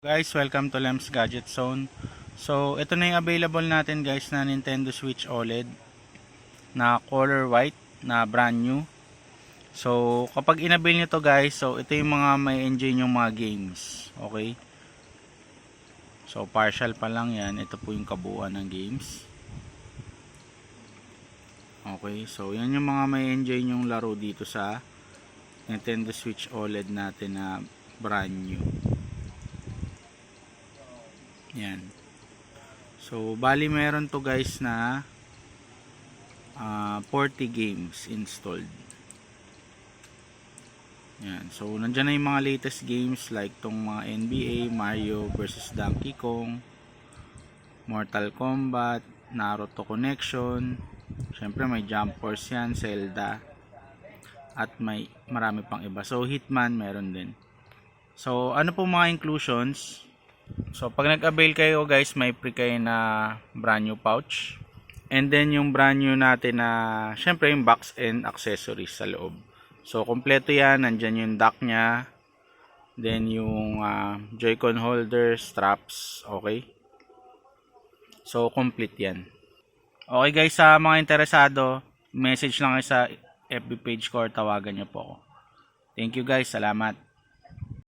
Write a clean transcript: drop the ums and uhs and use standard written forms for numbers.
Guys, welcome to Lem's Gadget Zone. So, ito na yung available natin guys na Nintendo Switch OLED na color white na brand new. So, kapag inabil nyo to guys, so ito yung mga may enjoy yung mga games. Okay? So, partial pa lang yan. Ito po yung kabuuan ng games. Okay, so yan yung mga may enjoy yung laro dito sa Nintendo Switch OLED natin na brand new. Yan. So, bali meron to guys na 40 games installed. Yan. So, nandyan na yung mga latest games like tong mga NBA, Mario vs. Donkey Kong, Mortal Kombat, Naruto Connection, syempre may Jump Force yan, Zelda, at may marami pang iba. So, Hitman meron din. So, ano po mga inclusions? So, pag nag-avail kayo guys, may free kayo na brand new pouch. And then, yung brand new natin na, syempre yung box and accessories sa loob. So, kompleto yan. Nandyan yung dock nya. Then, yung Joy-Con holder, straps. Okay. So, complete yan. Okay guys, sa mga interesado, message lang kayo sa FB page ko or tawagan nyo po ako. Thank you guys. Salamat.